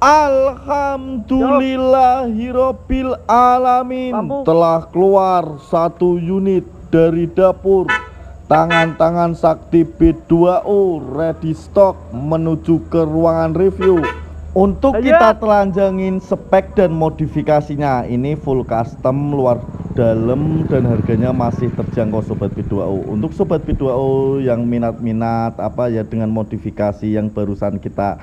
Alhamdulillahirobbil alamin. Telah keluar satu unit dari dapur tangan-tangan sakti B2O ready stock menuju ke ruangan review. Untuk kita telanjangin spek dan modifikasinya. Ini full custom luar dalam dan harganya masih terjangkau Sobat B2O. Untuk Sobat B2O yang minat-minat ya dengan modifikasi yang barusan kita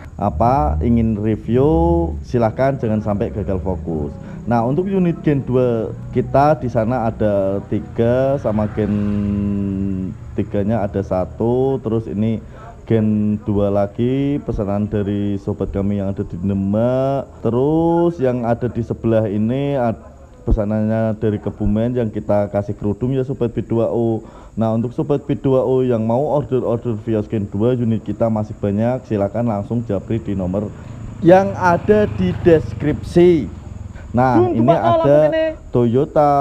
ingin review, silahkan jangan sampai gagal fokus. Nah, untuk unit Gen 2 kita di sana ada 3, sama Gen 3-nya ada 1, terus ini Gen 2 lagi pesanan dari sobat kami yang ada di Demak. Terus yang ada di sebelah ini pesanannya dari Kebumen yang kita kasih kerudung ya Sobat B2O. Nah, untuk Sobat B2O yang mau order via Gen 2 unit kita masih banyak, silakan langsung japri di nomor yang ada di deskripsi. Nah, ini ada Toyota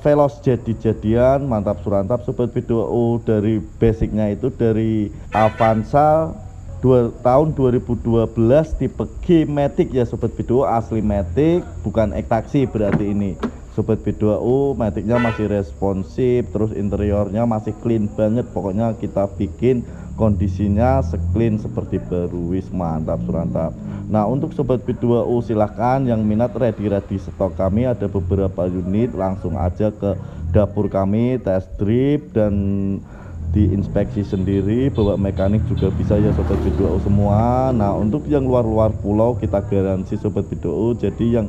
Veloz jadi-jadian mantap surantap Sobat B2O. Dari basicnya itu dari Avanza tahun 2012 tipe G Matic ya Sobat B2O, asli Matic bukan ektaksi berarti ini Sobat B2O. Maticnya masih responsif, terus interiornya masih clean banget, pokoknya kita bikin kondisinya clean seperti baru, wis mantap surantap. Nah, untuk Sobat B2O silahkan yang minat ready stok kami ada beberapa unit, langsung aja ke dapur kami test drive dan diinspeksi sendiri, bawa mekanik juga bisa ya Sobat B2O semua. Nah, untuk yang luar pulau kita garansi Sobat B2O, jadi yang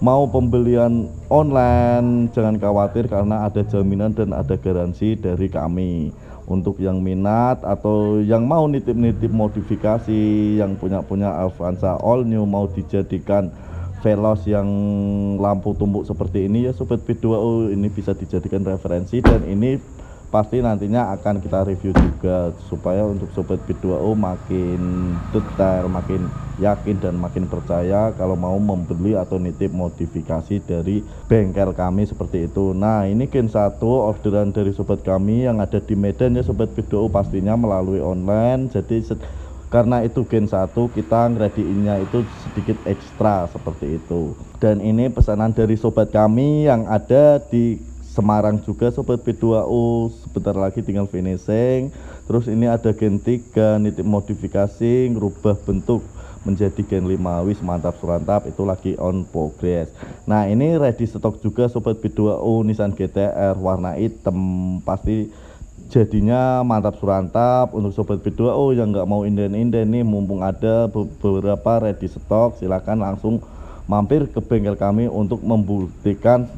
mau pembelian online jangan khawatir karena ada jaminan dan ada garansi dari kami. Untuk yang minat atau yang mau nitip-nitip modifikasi, yang punya Avanza all new mau dijadikan Veloz yang lampu tumpuk seperti ini ya Sobat B2O, ini bisa dijadikan referensi dan ini pasti nantinya akan kita review juga supaya untuk Sobat B2O makin detail, makin yakin dan makin percaya kalau mau membeli atau nitip modifikasi dari bengkel kami seperti itu. Nah, ini Gen 1 orderan dari sobat kami yang ada di Medan ya Sobat B2O, pastinya melalui online. Jadi karena itu Gen 1 kita ngerediinnya itu sedikit ekstra seperti itu. Dan ini pesanan dari sobat kami yang ada di Semarang juga Sobat B2O, sebentar lagi tinggal finishing. Terus ini ada Gen 3 nitip modifikasi, ngerubah bentuk menjadi Gen 5, wis mantap surantap, itu lagi on progress. Nah, ini ready stock juga Sobat B2O, Nissan GT-R warna hitam, pasti jadinya mantap surantap. Untuk Sobat B2O yang nggak mau inden-inden nih, mumpung ada beberapa ready stock, silahkan langsung mampir ke bengkel kami untuk membuktikan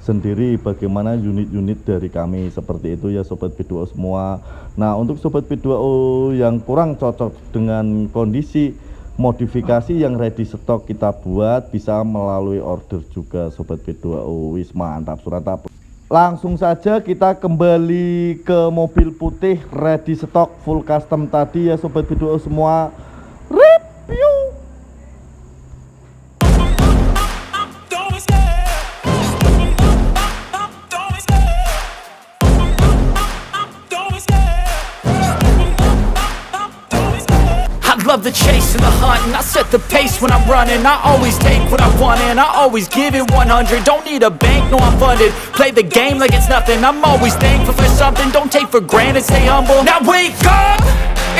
sendiri bagaimana unit-unit dari kami seperti itu ya Sobat B2O semua. Nah, untuk Sobat B2O yang kurang cocok dengan kondisi modifikasi yang ready stock kita buat, bisa melalui order juga Sobat B2O, wis mantap surantap. Langsung saja kita kembali ke mobil putih ready stock full custom tadi ya Sobat B2O semua, review. Love the chase and the hunt, and I set the pace when I'm running. I always take what I want and I always give it 100. Don't need a bank, no I'm funded. Play the game like it's nothing. I'm always thankful for something. Don't take for granted, stay humble. Now wake up,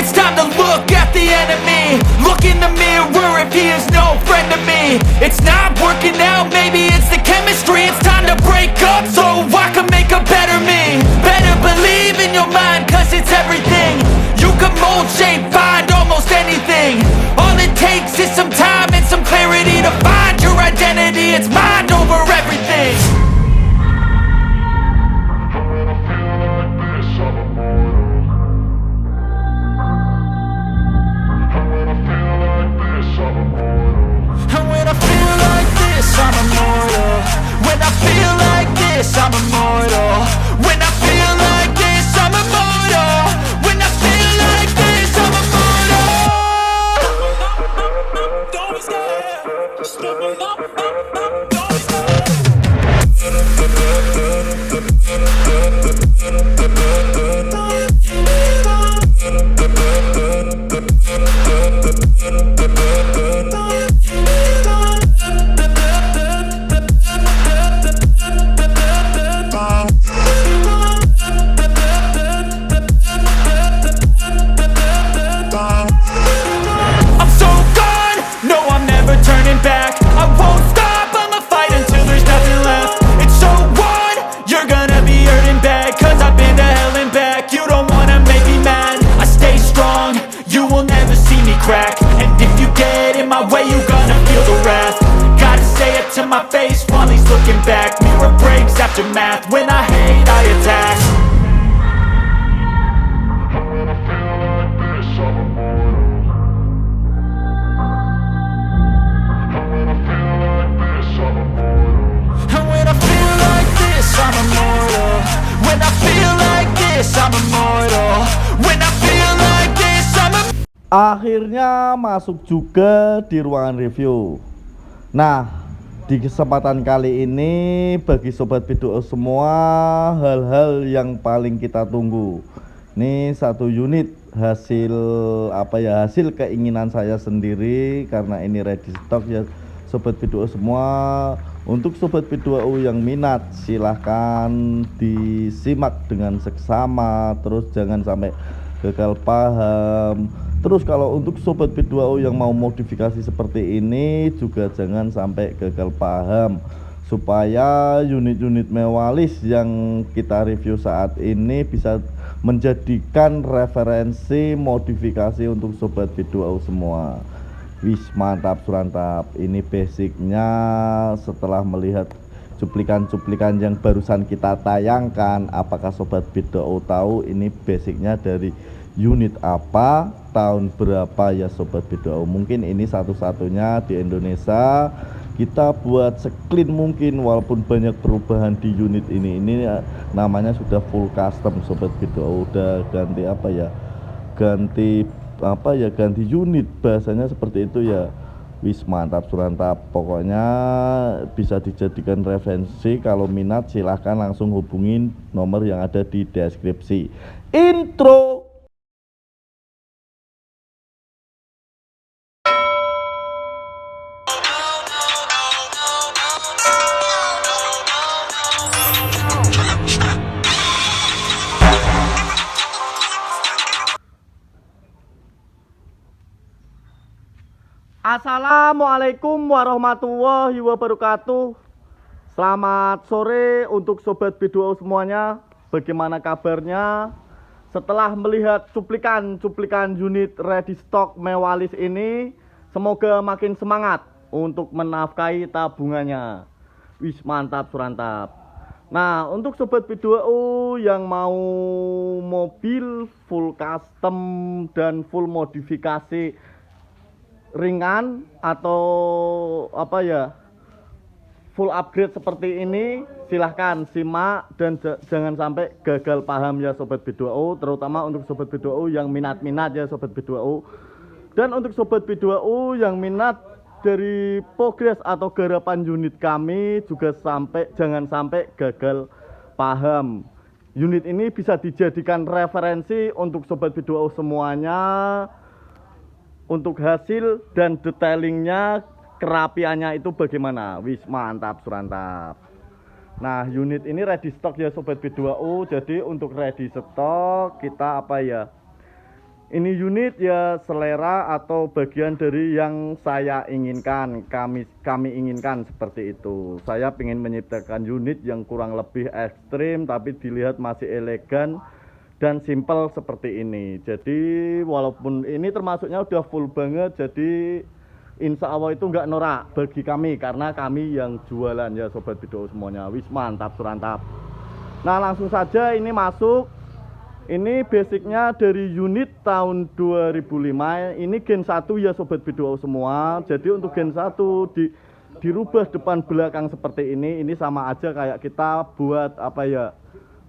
it's time to look at the enemy. Look in the mirror if he is no friend to me. It's not working out, maybe it's the chemistry. It's time to break up so I can make a better me. Better believe in your mind, cause it's everything. You can mold, shape, find almost anything. All it takes is some time and some clarity to find your identity. It's mind over everything. And when I feel like this, I'm immortal. When I feel like this, I'm immortal. When I feel like this, I'm immortal. When I feel like this, I'm immortal. aftermath. When I hate, I attack. And when I feel like this, I'm immortal. When I feel like this, I'm immortal. When I feel like this, I'm immortal. Akhirnya masuk juga di ruangan review. Nah, di kesempatan kali ini bagi sobat P2O semua, hal-hal yang paling kita tunggu. Ini satu unit hasil hasil keinginan saya sendiri, karena ini ready stock ya sobat P2O semua. Untuk sobat P2O yang minat silahkan disimak dengan seksama, terus jangan sampai gagal paham. Terus kalau untuk sobat P2O yang mau modifikasi seperti ini juga jangan sampai gagal paham, supaya unit-unit mewalis yang kita review saat ini bisa menjadikan referensi modifikasi untuk sobat P2O semua. Wis mantap surantap. Ini basicnya setelah melihat cuplikan-cuplikan yang barusan kita tayangkan. Apakah sobat P2O tahu ini basicnya dari unit apa, tahun berapa ya sobat P2O? Mungkin ini satu-satunya di Indonesia. Kita buat seclean mungkin, walaupun banyak perubahan di unit ini. Ini namanya sudah full custom sobat P2O. Udah ganti ganti unit, bahasanya seperti itu ya. Wis mantap surantap. Pokoknya bisa dijadikan referensi. Kalau minat silahkan langsung hubungin nomor yang ada di deskripsi. Intro. Assalamualaikum warahmatullahi wabarakatuh. Selamat sore untuk sobat P2O semuanya. Bagaimana kabarnya? Setelah melihat cuplikan unit ready stock mewalis ini, semoga makin semangat untuk menafkahi tabungannya. Wis mantap surantap. Nah, untuk sobat P2O yang mau mobil full custom dan full modifikasi ringan atau full upgrade seperti ini, silahkan simak dan jangan sampai gagal paham ya sobat P2O, terutama untuk sobat P2O yang minat-minat ya sobat P2O. Dan untuk sobat P2O yang minat dari progres atau garapan unit kami juga jangan sampai gagal paham. Unit ini bisa dijadikan referensi untuk sobat P2O semuanya. Untuk hasil dan detailingnya, kerapiannya itu bagaimana? Wis mantap surantap. Nah, unit ini ready stock ya sobat P2O. Jadi untuk ready stock kita ini unit ya selera atau bagian dari yang saya inginkan, kami inginkan seperti itu. Saya ingin menciptakan unit yang kurang lebih ekstrim tapi dilihat masih elegan dan simple seperti ini. Jadi walaupun ini termasuknya udah full banget, jadi insya Allah itu nggak norak bagi kami, karena kami yang jualan ya sobat P2O semuanya. Wis mantap surantap. Nah, langsung saja ini masuk. Ini basicnya dari unit tahun 2005. Ini gen 1 ya sobat P2O semua. Jadi untuk gen 1 dirubah depan belakang seperti ini. Ini sama aja kayak kita buat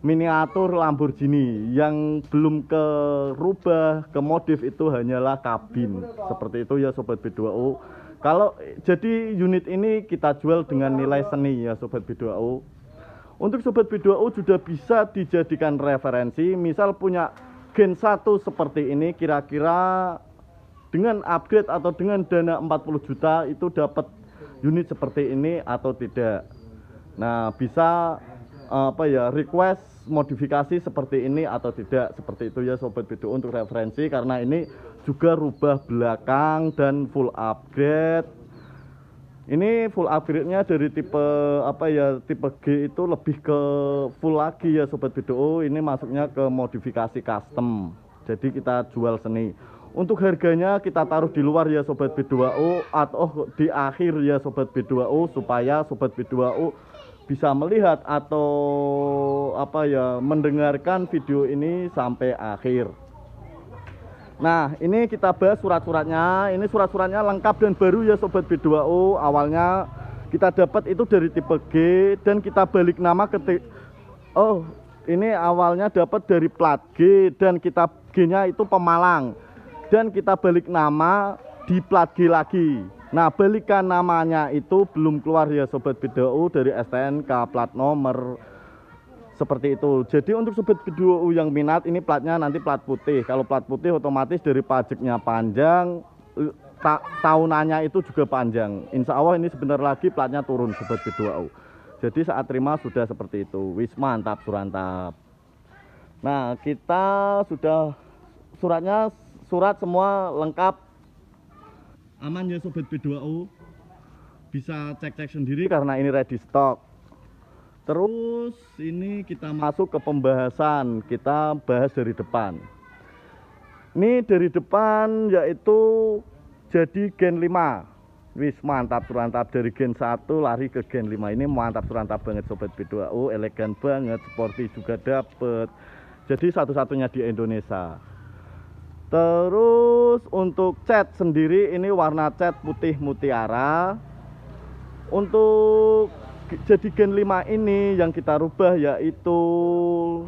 miniatur Lamborghini. Yang belum kerubah, ke modif itu hanyalah kabin. Seperti itu ya sobat P2O. Jadi unit ini kita jual dengan nilai seni ya sobat P2O. Untuk sobat P2O sudah bisa dijadikan referensi. Misal punya gen 1 seperti ini, kira-kira dengan upgrade atau dengan dana 40 juta itu dapat unit seperti ini atau tidak. Nah, bisa request modifikasi seperti ini atau tidak, seperti itu ya sobat P2O untuk referensi, karena ini juga rubah belakang dan full upgrade. Ini full upgrade-nya dari tipe tipe G itu lebih ke full lagi ya sobat P2O. Ini masuknya ke modifikasi custom. Jadi kita jual seni. Untuk harganya kita taruh di luar ya sobat P2O atau di akhir ya sobat P2O, supaya sobat P2O bisa melihat atau mendengarkan video ini sampai akhir. Nah, ini kita bahas surat-suratnya. Ini surat-suratnya lengkap dan baru ya Sobat B2O. Awalnya kita dapat itu dari tipe G dan kita balik nama ini awalnya dapat dari plat G dan kita G-nya itu Pemalang. Dan kita balik nama di plat G lagi. Nah, balikan namanya itu belum keluar ya Sobat B2O dari STNK plat nomor seperti itu. Jadi untuk Sobat B2O yang minat, ini platnya nanti plat putih. Kalau plat putih otomatis dari pajaknya panjang, tahunannya itu juga panjang. Insya Allah ini sebentar lagi platnya turun Sobat B2O. Jadi saat terima sudah seperti itu. Wis mantap surantap. Nah, kita sudah surat semua lengkap. Aman ya Sobat B2O. Bisa cek-cek sendiri karena ini ready stock. Terus ini kita masuk ke pembahasan. Kita bahas dari depan. Ini dari depan yaitu jadi Gen 5. Wis mantap surantap, dari Gen 1 lari ke Gen 5. Ini mantap surantap banget Sobat B2O, elegan banget, sporty juga dapet. Jadi satu-satunya di Indonesia. Terus untuk cat sendiri ini warna cat putih mutiara. Untuk jadi Gen 5 ini yang kita rubah yaitu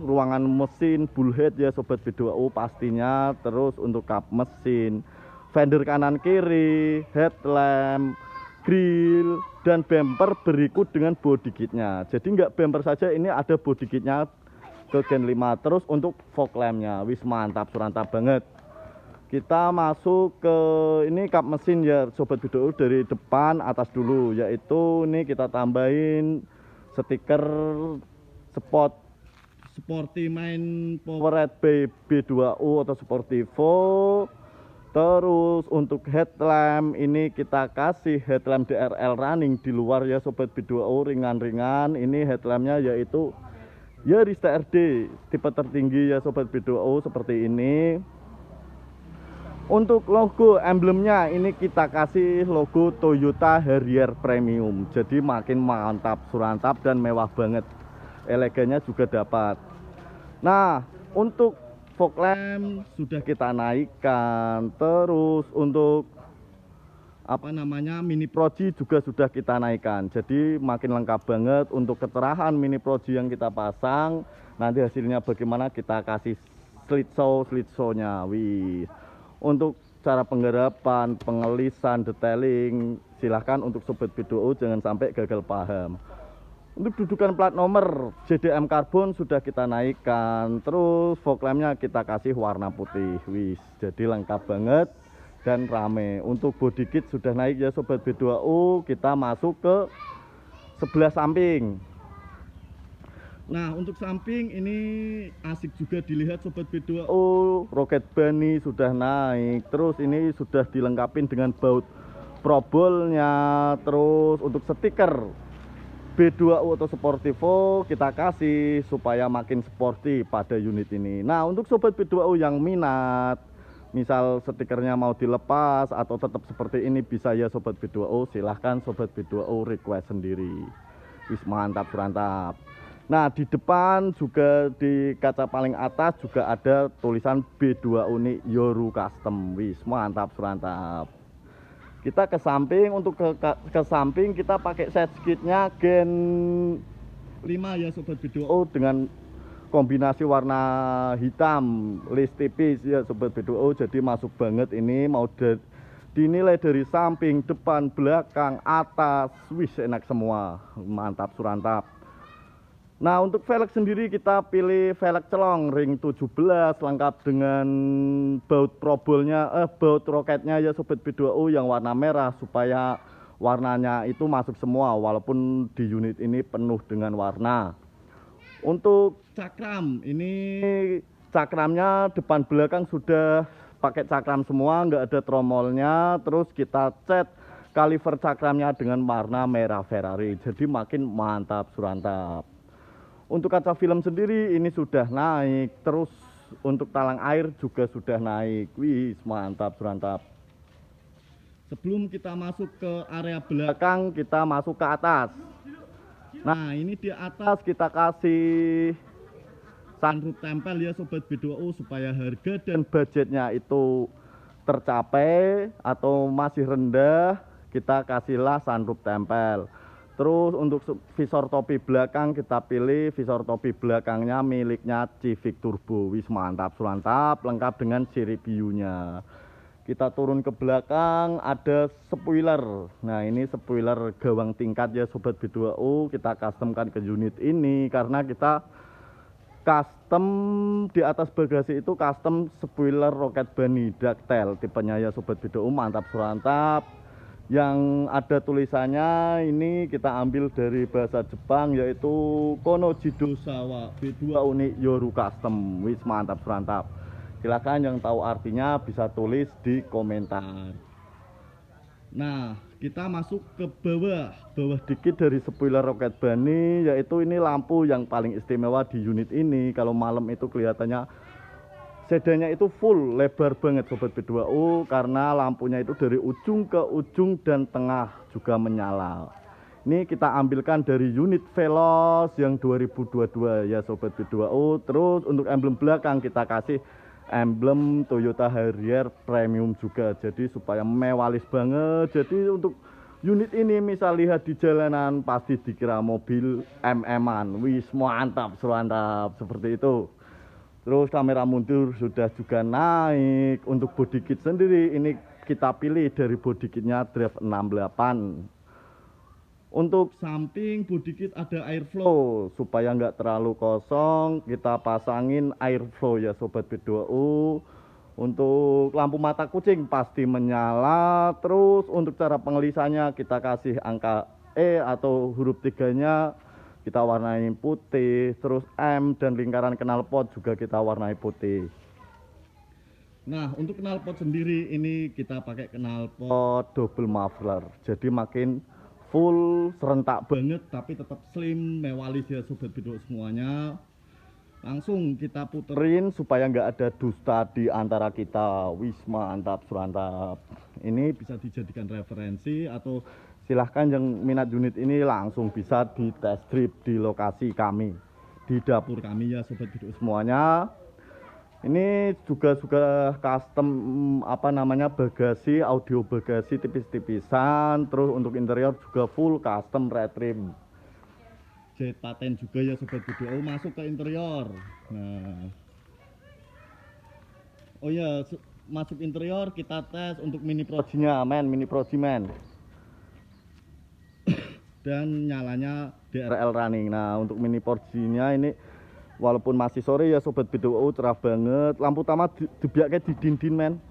ruangan mesin bullhead ya Sobat B2O pastinya. Terus untuk kap mesin, fender kanan kiri, headlamp, grill, dan bumper berikut dengan body kitnya. Jadi nggak bumper saja, ini ada body kitnya ke Gen 5. Terus untuk fog lampnya wis mantap surantap banget. Kita masuk ke ini kap mesin ya Sobat B2O dari depan atas dulu, yaitu ini kita tambahin stiker Sporty Main Powered by B2O atau Sportivo. Terus untuk headlamp ini kita kasih headlamp DRL running di luar ya Sobat B2O, ringan-ringan. Ini headlampnya yaitu Yaris TRD tipe tertinggi ya Sobat B2O seperti ini. Untuk logo emblemnya ini kita kasih logo Toyota Harrier Premium. Jadi makin mantap surantap dan mewah banget. Elegannya juga dapat. Nah, untuk fog lamp sudah kita naikkan. Terus untuk Mini Pro G juga sudah kita naikkan. Jadi makin lengkap banget. Untuk keterahan Mini Pro G yang kita pasang, nanti hasilnya bagaimana kita kasih slideshow-nya. Wih. Untuk cara penggarapan, pengelisan, detailing, silahkan untuk Sobat B2O jangan sampai gagal paham. Untuk dudukan plat nomor JDM karbon sudah kita naikkan. Terus fog lampnya kita kasih warna putih. Wis, jadi lengkap banget dan rame. Untuk body kit sudah naik ya Sobat B2O. Kita masuk ke sebelah samping. Nah, untuk samping ini asik juga dilihat Sobat B2O. Roket bani sudah naik. Terus ini sudah dilengkapi dengan baut probolnya. Terus untuk stiker B2O atau Sportivo kita kasih supaya makin sporty pada unit ini. Nah, untuk Sobat B2O yang minat, misal stikernya mau dilepas atau tetap seperti ini, bisa ya Sobat B2O. Silahkan Sobat B2O request sendiri. Wis mantap surantap. Nah, di depan juga di kaca paling atas juga ada tulisan B2O ini Yoru Custom. Wis mantap surantap. Kita ke samping, untuk ke samping kita pakai set skidnya Gen 5 ya Sobat B2O dengan kombinasi warna hitam list tipis ya Sobat B2O. Jadi masuk banget ini, mau dinilai dari samping, depan, belakang, atas. Wis enak semua. Mantap surantap. Nah, untuk velg sendiri kita pilih velg celong ring 17 lengkap dengan baut probolnya, baut roketnya ya Sobat B2O yang warna merah supaya warnanya itu masuk semua walaupun di unit ini penuh dengan warna. Untuk cakram, ini cakramnya depan belakang sudah pakai cakram semua, nggak ada tromolnya. Terus kita cat kaliver cakramnya dengan warna merah Ferrari, jadi makin mantap surantap. Untuk kaca film sendiri ini sudah naik. Terus untuk talang air juga sudah naik. Wih, mantap surantap. Sebelum kita masuk ke area belakang, kita masuk ke atas. Nah, ini di atas kita kasih sunroof tempel ya Sobat B2O, supaya harga dan budgetnya itu tercapai atau masih rendah, kita kasihlah sunroof tempel. Terus untuk visor topi belakang kita pilih visor topi belakangnya miliknya Civic Turbo. Wis mantap surantap, lengkap dengan seri view-nya. Kita turun ke belakang, ada spoiler. Nah, ini spoiler gawang tingkat ya Sobat B2O. Kita customkan ke unit ini karena kita custom di atas bagasi itu custom spoiler Rocket Bunny ductile tipenya ya Sobat B2O, mantap surantap. Yang ada tulisannya ini kita ambil dari bahasa Jepang, yaitu Konojido Sawa B2 Uni Yoru Custom. Wis mantap surantap. Silakan yang tahu artinya bisa tulis di komentar. Nah, kita masuk ke bawah dikit dari spoiler Rocket Bunny, yaitu ini lampu yang paling istimewa di unit ini. Kalau malam itu kelihatannya sedannya itu full lebar banget Sobat B2O, karena lampunya itu dari ujung ke ujung dan tengah juga menyala. Ini kita ambilkan dari unit Veloz yang 2022 ya Sobat B2O. Terus untuk emblem belakang kita kasih emblem Toyota Harrier Premium juga, jadi supaya mewalis banget. Jadi untuk unit ini misal lihat di jalanan pasti dikira mobil MM-an. Wis mantap surantap seperti itu. Terus kamera mundur sudah juga naik. Untuk body kit sendiri ini kita pilih dari body kitnya Drive 68. Untuk samping body kit ada airflow supaya nggak terlalu kosong, kita pasangin airflow ya Sobat B2O. Untuk lampu mata kucing pasti menyala. Terus untuk cara pengelisannya kita kasih angka E atau huruf 3-nya kita warnai putih. Terus M dan lingkaran knalpot juga kita warnai putih. Nah, untuk knalpot sendiri ini kita pakai knalpot double muffler, jadi makin full serentak banget tapi tetap slim mewalis ya Sobat B2O semuanya. Langsung kita puterin supaya nggak ada dusta di antara kita. Wis mantap surantap. Ini bisa dijadikan referensi atau silahkan yang minat unit ini langsung bisa di test drive di lokasi kami, di dapur kami ya Sobat B2O semuanya. Ini juga custom bagasi, audio bagasi tipis-tipisan. Terus untuk interior juga full custom red trim. Jahit paten juga ya Sobat B2O. Masuk ke interior. Nah, oh ya, masuk interior kita tes untuk mini projinya, mini proji dan nyalanya DRL running. Nah, untuk mini projinya ini walaupun masih sore ya Sobat B2O, cerah banget. Lampu utama dibiak kayak di dinding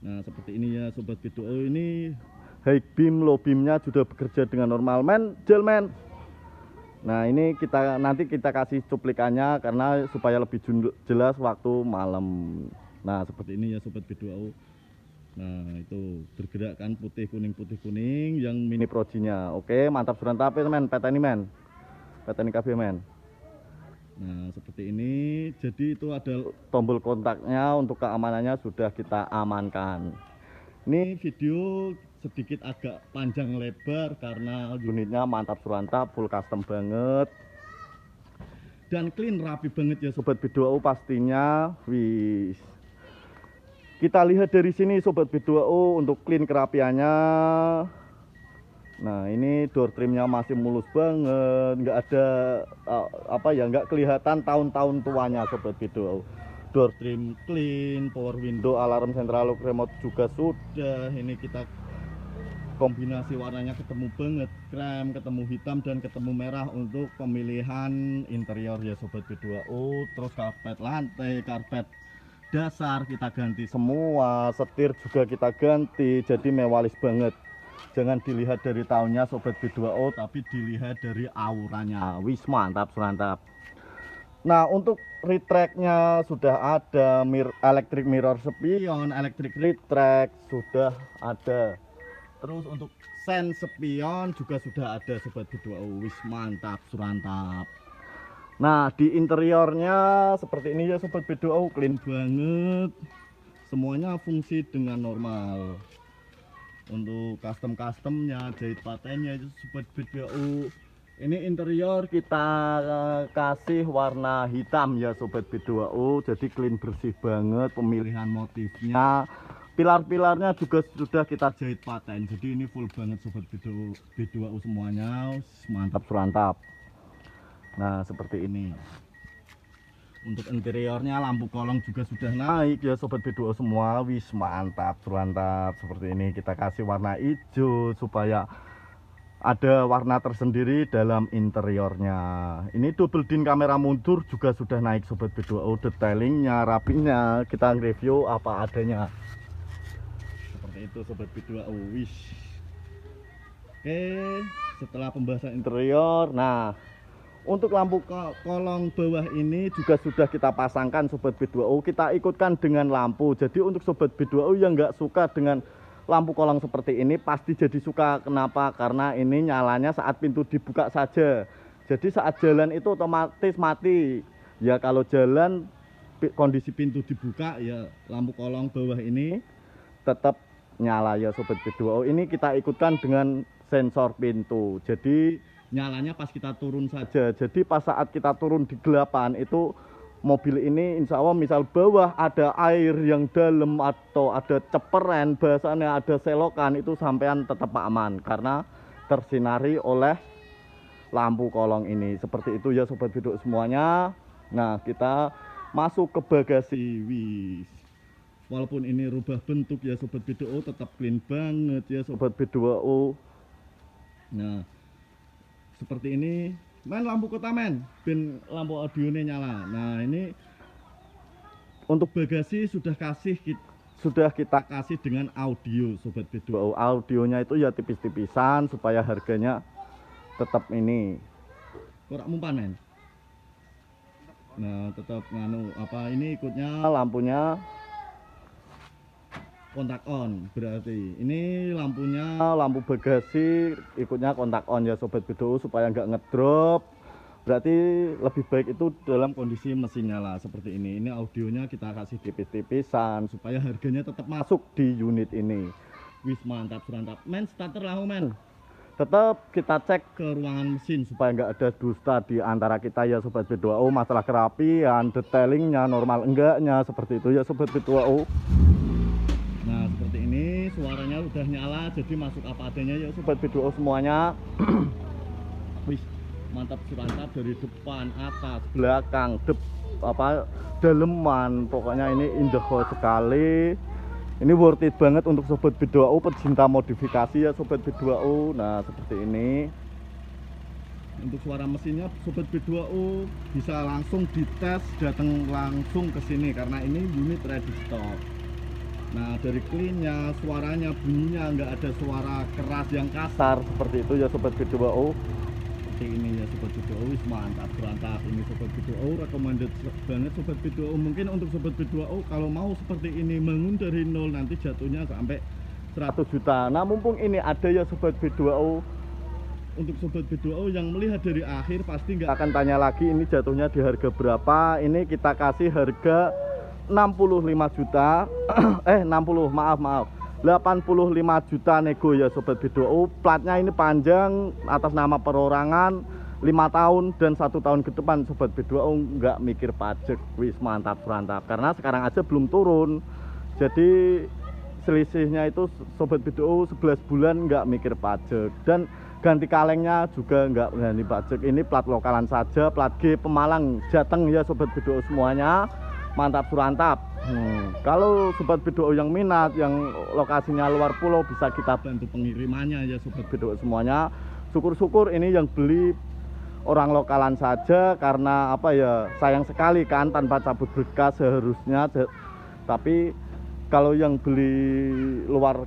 Nah, seperti ini ya Sobat B2O. Ini high beam, low beamnya sudah bekerja dengan normal gel. Nah, ini nanti kita kasih cuplikannya karena supaya lebih jelas waktu malam. Nah, seperti ini ya Sobat B2O. Nah, itu bergerak kan putih kuning yang mini projinya. Oke, mantap surantap ya petani KB Nah, seperti ini. Jadi itu ada tombol kontaknya, untuk keamanannya sudah kita amankan. Ini video sedikit agak panjang lebar karena unitnya mantap surantap, full custom banget dan clean, rapi banget ya Sobat B2O pastinya. Wis, kita lihat dari sini Sobat B2O untuk clean kerapiannya. Nah, ini door trimnya masih mulus banget, nggak ada nggak kelihatan tahun-tahun tuanya Sobat B2O. Door trim clean, power window, alarm central lock, remote juga sudah. Ini kita kombinasi warnanya ketemu banget, krem, ketemu hitam dan ketemu merah untuk pemilihan interior ya Sobat B2O. Terus karpet lantai, karpet dasar kita ganti semua, setir juga kita ganti, jadi mewalis banget. Jangan dilihat dari tahunnya Sobat B2O, tapi dilihat dari auranya. Wis mantap surantap. Nah, untuk retract-nya sudah ada, electric mirror spion, electric retract sudah ada. Terus untuk sen spion juga sudah ada Sobat B2O. Wis mantap surantap. Nah, di interiornya seperti ini ya Sobat B2O, clean banget. Semuanya fungsi dengan normal. Untuk customnya, jahit patennya itu Sobat B2O Ini interior kita kasih warna hitam ya Sobat B2O, jadi clean bersih banget. Pemilihan motifnya, pilar-pilarnya juga sudah kita jahit paten, jadi ini full banget Sobat B2O semuanya, mantap surantap. Nah seperti ini. Untuk interiornya lampu kolong juga sudah naik ya Sobat B2O semua, wis mantap surantap. Seperti ini kita kasih warna hijau supaya ada warna tersendiri dalam interiornya. Ini double din kamera mundur juga sudah naik Sobat B2O, detailingnya, rapinya kita review apa adanya. Seperti itu Sobat B2O. Wish. Oke, setelah pembahasan interior, nah untuk lampu kolong bawah ini juga sudah kita pasangkan Sobat B2O. Kita ikutkan dengan lampu. Jadi untuk Sobat B2O yang nggak suka dengan lampu kolong seperti ini pasti jadi suka. Kenapa? Karena ini nyalanya saat pintu dibuka saja. Jadi saat jalan itu otomatis mati. Ya kalau jalan kondisi pintu dibuka ya lampu kolong bawah ini tetap nyala ya Sobat B2O. Ini kita ikutkan dengan sensor pintu. Jadi nyalanya pas kita turun saja. Jadi pas saat kita turun di gelapan itu mobil ini insya Allah misal bawah ada air yang dalam atau ada ceperen, bahasanya ada selokan, itu sampean tetap aman karena tersinari oleh lampu kolong ini. Seperti itu ya Sobat B2O semuanya. Nah kita masuk ke bagasi. Wis. Walaupun ini rubah bentuk ya Sobat B2O, tetap clean banget ya Sobat B2O. Nah seperti ini. Main lampu kota men, bin lampu audionya nyala. Nah ini untuk bagasi sudah kita kasih dengan audio Sobat B2O. Audionya itu ya tipis-tipisan supaya harganya tetap ini. Kurang mumpan men. Nah tetap nganu apa ini ikutnya lampunya kontak on, berarti ini lampunya lampu bagasi ikutnya kontak on ya Sobat B2O supaya nggak ngedrop. Berarti lebih baik itu dalam kondisi mesin nyala seperti ini. Ini audionya kita kasih tipis-tipisan supaya harganya tetap masuk di unit ini. Wis mantap surantap men. Starter lah men. Tetap kita cek ke ruangan mesin supaya nggak ada dusta di antara kita ya Sobat B2O. Masalah kerapian, detailingnya normal enggaknya seperti itu ya Sobat B2O. Nah seperti ini suaranya udah nyala, jadi masuk apa adanya ya Sobat B2O semuanya. Wih mantap surantap dari depan, atas, belakang, daleman, pokoknya ini indah sekali. Ini worth it banget untuk Sobat B2O pecinta modifikasi ya Sobat B2O. Nah seperti ini. Untuk suara mesinnya Sobat B2O bisa langsung dites, datang langsung ke sini karena ini unit ready stock. Nah dari cleannya, suaranya, bunyinya nggak ada suara keras yang kasar seperti itu ya Sobat B2O. Seperti ini ya Sobat B2O, wis mantap surantap. Ini Sobat B2O recommended banget Sobat B2O. Mungkin untuk Sobat B2O kalau mau seperti ini bangun dari nol nanti jatuhnya sampai 100 juta. Nah mumpung ini ada ya Sobat B2O, untuk Sobat B2O yang melihat dari akhir pasti nggak akan tanya lagi ini jatuhnya di harga berapa. Ini kita kasih harga 65 juta 85 juta nego ya Sobat B2O. Platnya ini panjang atas nama perorangan 5 tahun dan 1 tahun ke depan Sobat B2O nggak mikir pajak. Wis mantap surantap karena sekarang aja belum turun, jadi selisihnya itu Sobat B2O 11 bulan nggak mikir pajak. Dan ganti kalengnya juga nggak ganti pajak. Ini plat lokalan saja, plat G Pemalang Jateng ya Sobat B2O semuanya. Mantap surantap. Kalau Sobat B2O yang minat yang lokasinya luar pulau bisa kita bantu pengirimannya ya Sobat B2O semuanya. Syukur-syukur ini yang beli orang lokalan saja karena apa ya, sayang sekali kan tanpa cabut berkas seharusnya. Tapi kalau yang beli luar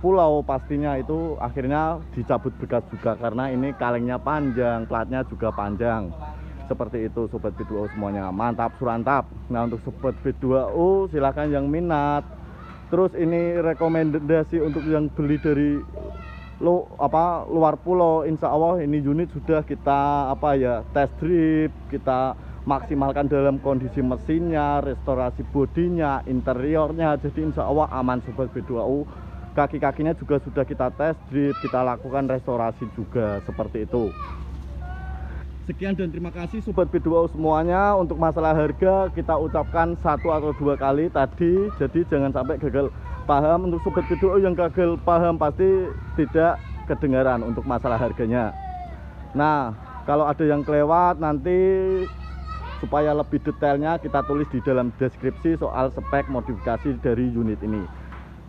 pulau pastinya itu akhirnya dicabut berkas juga karena ini kalengnya panjang, platnya juga panjang. Seperti itu Sobat B2O semuanya, mantap surantap. Nah untuk Sobat B2O silahkan yang minat. Terus ini rekomendasi untuk yang beli dari luar pulau, insya Allah ini unit sudah kita test drive, kita maksimalkan dalam kondisi mesinnya, restorasi bodinya, interiornya. Jadi insya Allah aman Sobat B2O. kaki-kakinya juga sudah kita tes drip, kita lakukan restorasi juga seperti itu. Sekian dan terima kasih Sobat B2O semuanya. Untuk masalah harga kita ucapkan 1 atau 2 kali tadi, jadi jangan sampai gagal paham. Untuk Sobat B2O yang gagal paham pasti tidak kedengaran untuk masalah harganya. Nah, kalau ada yang kelewat nanti supaya lebih detailnya kita tulis di dalam deskripsi soal spek modifikasi dari unit ini.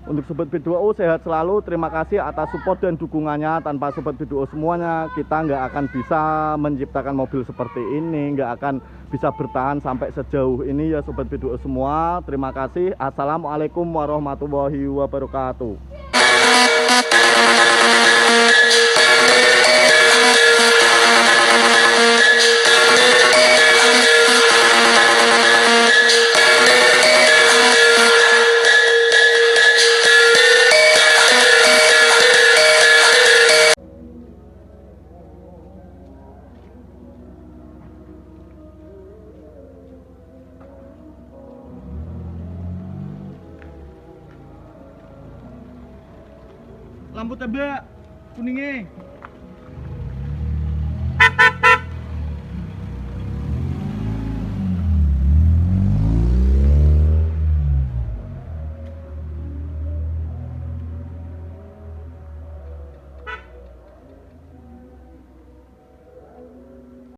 Untuk Sobat B2O sehat selalu, terima kasih atas support dan dukungannya. Tanpa Sobat B2O semuanya kita nggak akan bisa menciptakan mobil seperti ini, nggak akan bisa bertahan sampai sejauh ini ya Sobat B2O semua. Terima kasih. Assalamualaikum warahmatullahi wabarakatuh. Lampu tembak kuningnya.